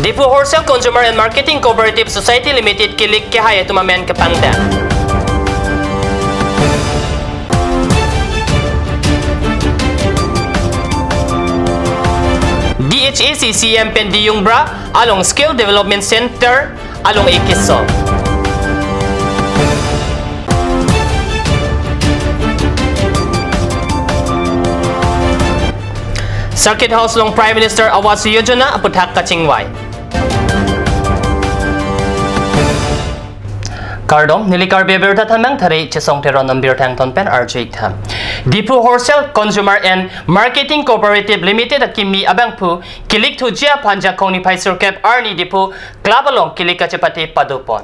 Dipu Wholesale Consumer and Marketing Cooperative Society Limited kilik kehaya tumamen kepangda. DHAC CM pen Diyungbra along Skill Development Center along Ikiso. Circuit House long Prime Minister Awas Yojana aputhak kachingway. Kardom nilikar beberta thamang thare chesong teron nambir thangton pen RJ tham. Dipu Wholesale Consumer and Marketing Cooperative Limited akimi abangpu kilik thujia panja koni paisur cap arni Dipu club along kilik kachepati padupon.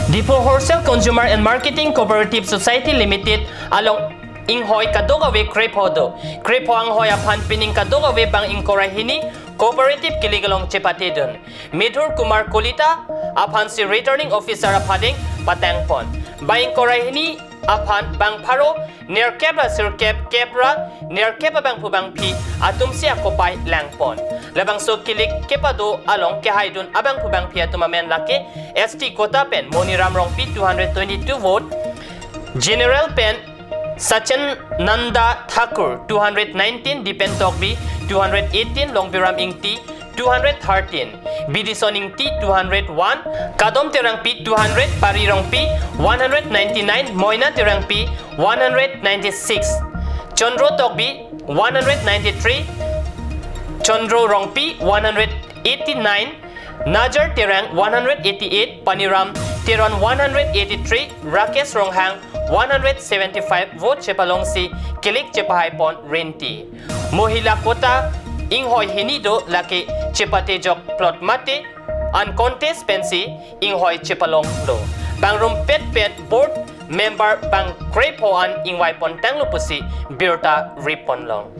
Dipu Wholesale Consumer and Marketing Cooperative Society Limited along inghoy kadogawe krepodo krepo ang hoy apan pining kadogawe bang ingkorahini cooperative kiligalong chepate dun Midhur Kumar Kolita apan si returning officer apading patangpon bang korahini apan bang paro near kebra sir kebra near keba bang pubang pi atum si akopay langpon labang so kilik kepado along kehaidun abang pubang pi atumamen lake ST kota pen Moniram rong pi 222 vote general pen Sachin Nanda Thakur 219, Dipen Tokbi 218, Longbiram Ingti 213, Bidison Ingti 201, Kadom Terang Pi 200, Parirong Pi 199, Moina Terang Pi 196, Chondro Tokbi 193, Chondro Rongpi 189, Najar Terang 188, Paniram Teron 183, Rakesh Ronghang 175 vote chepalong si kilik chepahaipon renti. Mohila kota inghoy hinido laki chepate jok plot mate uncontest pensi inghoy chepalong lo. Bang rumpet pet board member bang krepoan ingwai pon tanglupusi birta ripon long.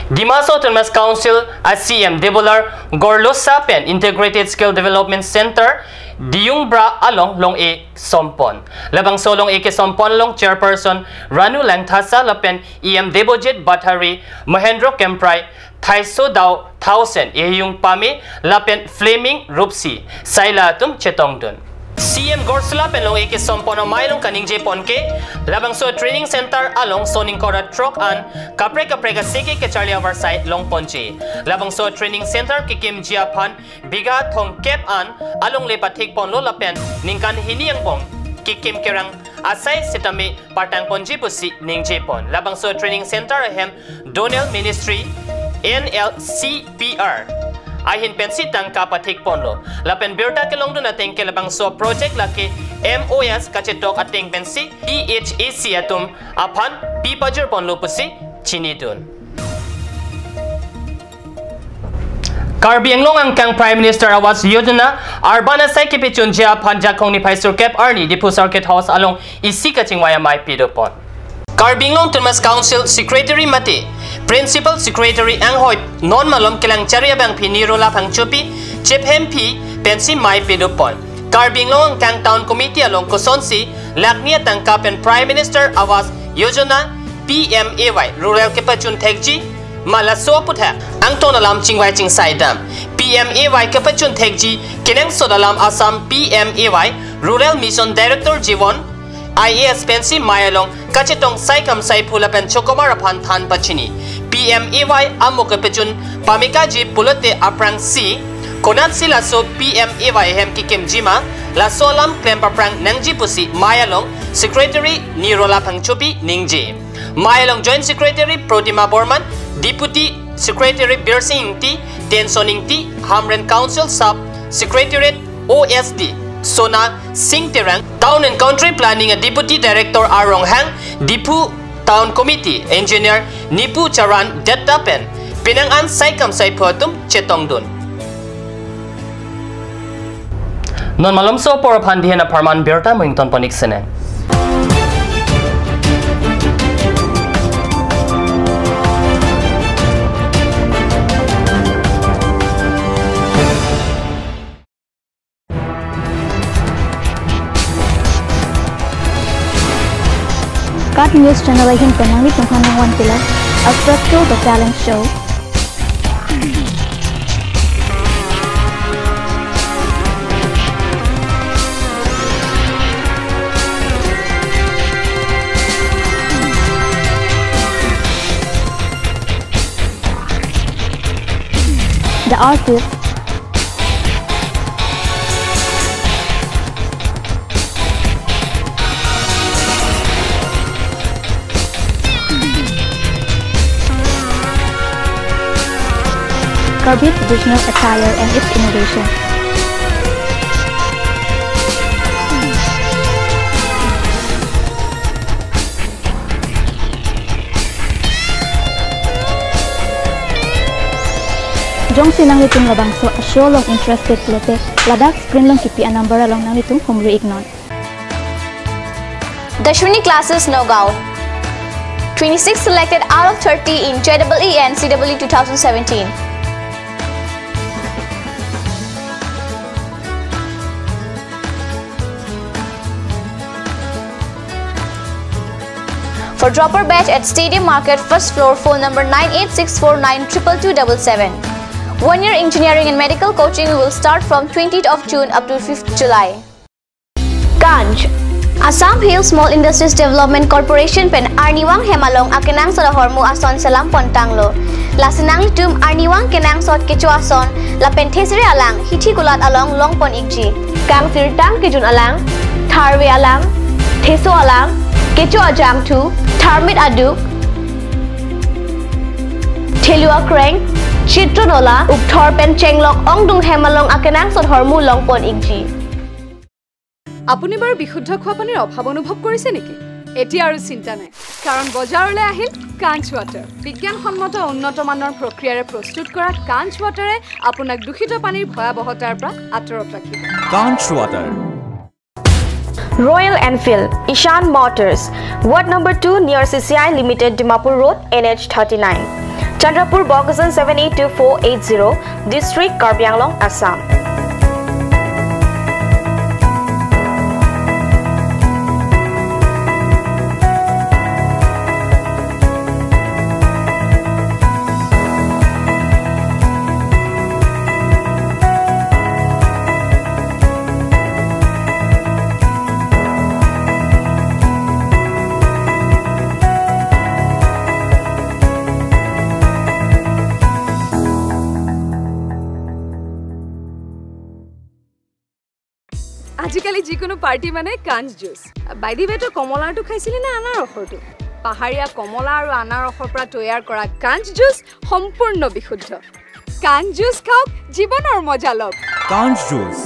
Dimaso Autonomous Council ACM Debolar Gorlosa Pen Integrated Skill Development Center Diyungbra along long e Sompon. Labang solong e ke Sompon long chairperson Ranu Langthasa lapen EM Debojit Batari Mahendro Kemprai Thaiso daw 1000 yung pami lapen Flaming Rupsi Saila tum Chetongdun. CM Gorsula penlong eke sompono mailong kaning Japon ke labang so training center along soning kora truck an kapre ka seke ke Charlie Oversight long ponche labang so training center ke Kim Japan biga thong cap an along lepathik pon lo lapen ningkan hiniang pong ke Kim kerang asai sitame patang ponji pusi ning Japon labang so training center ahem Donel Ministry NLCPR ahin pensi tang kapathik ponlo lapen birta ke longdo na tengke labang so project laki MOS kachetok ateng pensi DHAC atum apan pipajur ponlo pusi chinidun Karbianglong ang kang Prime Minister Awas Yojana Arbana sai kipichun jia panja kong ni Paisur Cap Arni Dipu Circuit House along isi kachingwaya mai pidopon Karbianglong Autonomous Council Secretary Mati Principal Secretary Anghoy non malom kilang charya bang piniro la pangchupi chip hempi pensi mai pidupon Karbianglong kang town committee along kosonsi laknia tangka pen Prime Minister Awas Yojana PMAY rural kepachun thekji malaso putha ang tonalam chingwai ching saidam PMAY kepachun thekji kinang sodalam Assam PMAY Rural Mission Director Jivon IAS pensi mayalong kachetong saikam sai phulapen chokomar aphan than pachini PMAY amok pechun pamikaji pulote aprang si konat sila so PMAY hem kikem jima la solam klempa prang nangji pusi mayalong secretary nirola pangchupi ningji mayalong joint secretary Protima Borman deputy secretary Birsing Ti Tensoning Ti Hamren Council sub secretariat OSD Sona Singh Terang Town and Country Planning a Deputy Director Arong Hang Dipu Town Committee Engineer Nipu Charan Detapen Pinangan Saikam Saipotum Chetongdun Non malumso por pandihan na Parman Berta Mington Ponik Seneng Cut News Channel ay hinpanangit ng kanang tila at Fresco the Talent Show. The Artist. Kirby Traditional Attire and its innovation. Jong silang litong labangso asyo long interested plete ladak screen long kipi a number along nang litong humri ignon. Dashwini classes Nogao. 26 selected out of 30 in JEE and CEE 2017. For dropper batch at Stadium Market, first floor, phone number 9864922277. 1 year engineering and medical coaching will start from 20th of June up to 5th July. Ganj. Assam Hill Small Industries Development Corporation pen Arniwang Hemalong akinang sa hormu ason sa lampon tanglo. Lasinang litum Arniwang kinang sot kecho ason la pentesire alang hiti gulat along longpon igji. Kang sirtang kijun alang, tharwe alang, theso alang, kecho ajang tu, tharmit aduk, thelua kreng, chitronola, ukthor pen chenglok ongdung hemalong akinang sot hormu longpon igji. আপুনি বাৰু বিশুদ্ধ খোৱা পানীৰ অভাৱ অনুভৱ কৰিছে নেকি? এতিয়া আৰু চিন্তা নাই, কাৰণ বজাৰলৈ আহিল কাঞ্চ ৱাটাৰ। বিজ্ঞানসন্মত উন্নত মানৰ প্ৰক্ৰিয়াৰে প্ৰস্তুত কৰা কাঞ্চ ৱাটাৰে আপোনাক দূষিত পানীৰ ভয়াৱহতাৰ পৰা আঁতৰত ৰাখিব। কাঞ্চ water. Royal Enfield, Ishan Motors, Ward number 2 near CCI Limited, Dimapur Road, NH 39. Chandrapur, Bogasan 782480, District, Karbi Anglong, Assam. আজিকালি যিকোনো পাৰ্টি মানে কাঞ্চ জুচ। বাইদি বেটো কমলাটো খাইছিলি না আনাৰসৰটো? পাহাৰীয়া কমলা আৰু আনাৰসৰ পৰা তৈয়াৰ কৰা কাঞ্চ জুচ সম্পূৰ্ণ বিশুদ্ধ। কাঞ্চ জুচ খাওক, জীৱনৰ মজা লওক। কাঞ্চ জুচ।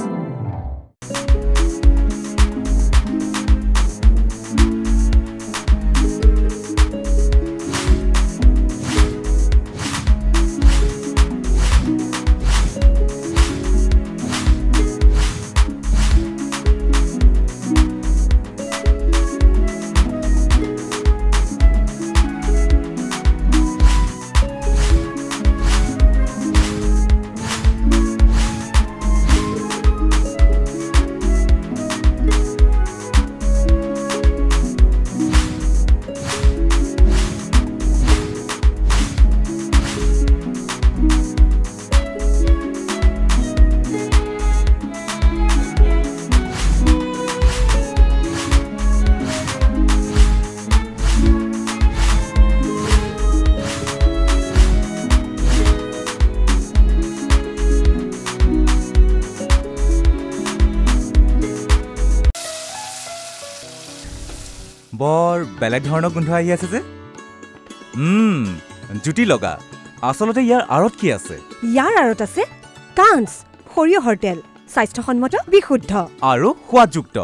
বৰ বেলেগ ধৰণৰ গোন্ধ আহি আছে যে। জুটি লগা। আসলতে ইয়াৰ আৰত কি আছে? ইয়াৰ আৰত আছে কাঞ্চ সৰিয়হৰ তেল, স্বাস্থ্যসন্মত, বিশুদ্ধ আৰু সোৱাদযুক্ত।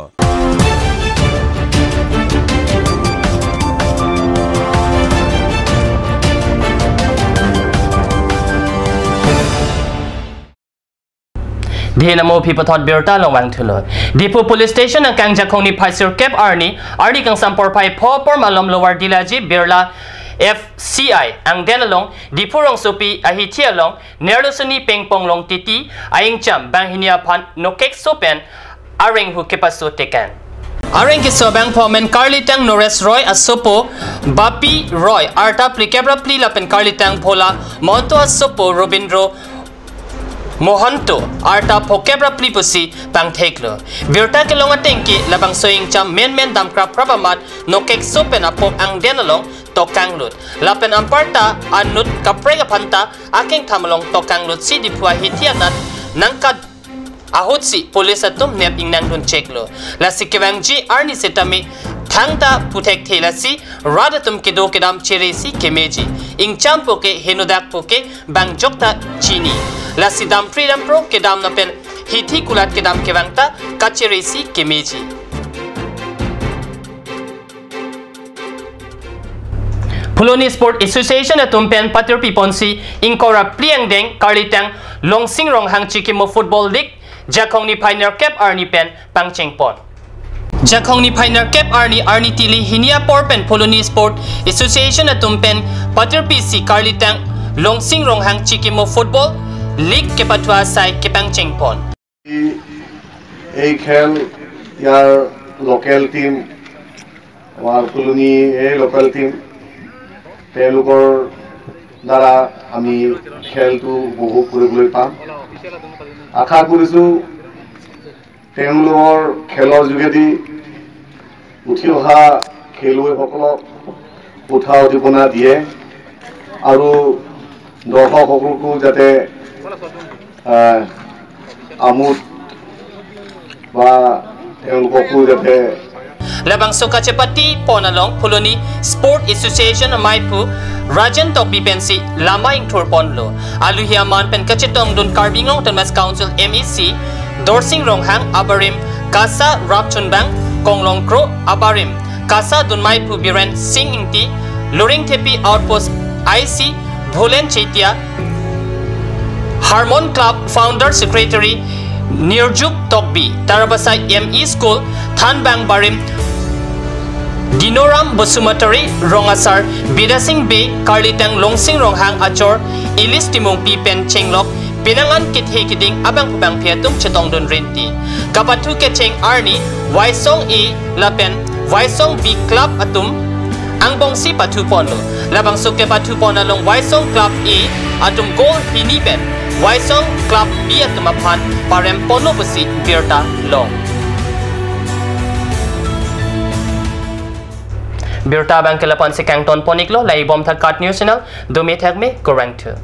Dhinamo pipathot birta lawang thulot. Dipu police station ang Kangjakoni Paisur Kep Arni kang sampor pai popor malom lower dilaji birla FCI ang denalong dipurong supi ahitialong nerlusuni pengpong long titi aing cham banghinia pan nokek sopen aring hu kepaso tekan. Areng ki sobang pomen Carlitang Norris Roy asopo Bapi Roy arta plikebra pli lapen Carlitang Pola Monto asopo Robindro Mohanto arta pokebra pli pusi pang teklo birta ke longa tengki labang soing cham men damkra prabamat no kek sopen apop ang denalong tokanglut lapen amparta anut kaprega panta aking tamalong tokanglut si dipua hitianat nangkad ahot si polis atum nep ing nang dun cheklo la si kewangji arni setami thangta putek thela si radatum kedo kedam chiri si kemeji ing champo ke henudak poke bang jokta chini la si dam freedom pro kedam na pen hithi kulat kedam kewangta kachiri si kemeji Puloni Sport Association atum pen patir piponsi ingkora pliang deng Carlitang Longsing Rong Hang Chikimo Football League Jakong ni Pioneer Cap Arni pen pangchengpon Jakong ni Pioneer Cap Arni tili hinia porpen Puloni Sport Association atum pen patir PC Carlitang Longsing Rong Hang Chikimo Football League ke patwa sai ke pangchengpon এই খেল ইয়াৰ local team আমাৰ Puloni এই local team তেওঁলোকৰ দ্বাৰা আমি খেলটো উপভোগ কৰিবলৈ পাম আশা কৰিছো তেওঁলোকৰ খেলৰ যোগেদি উঠি অহা খেলুৱৈসকলক উৎসাহ উদ্দীপনা দিয়ে আৰু দৰ্শকসকলকো যাতে আমোদ বা তেওঁলোককো যাতে Labang suka cepati ponalong Puloni Sport Association Maipu Rajan Topi pensi lama ing tur ponlo aluhiaman pen kacetong dun Carbingong Tanmas Council MEC Dorsing Ronghang Abarim Kasa Rapchunbang Konglong Kro Abarim Kasa dun Maipu Biren Sing Ingti Luring Tepi Outpost IC Bhulen Chetia Harmon Club Founder Secretary Nirjuk Tokbi Tarabasai ME School Thanbang Barim Dinoram Bosumatari Rongasar Bidasing Bay Carlitang Longsing Ronghang Achor Ilis Timong Pipen Chenglok Pinangan Kithe Kiding Abang Pubang Piatum Chetong Dun Rinti Kapatu Kecheng Arni Waisong E Lapen Waisong B Club Atum Angbong Si Patu Pondo Labang Suke Patu Ponalong Waisong Club E Atum Gol Hinipen Waisong Club B Atumapan Parem Pono Busi Birta Long Birta bang kelapan si Kangton Poniklo lai bom thakat news channel dumi thak me korang tu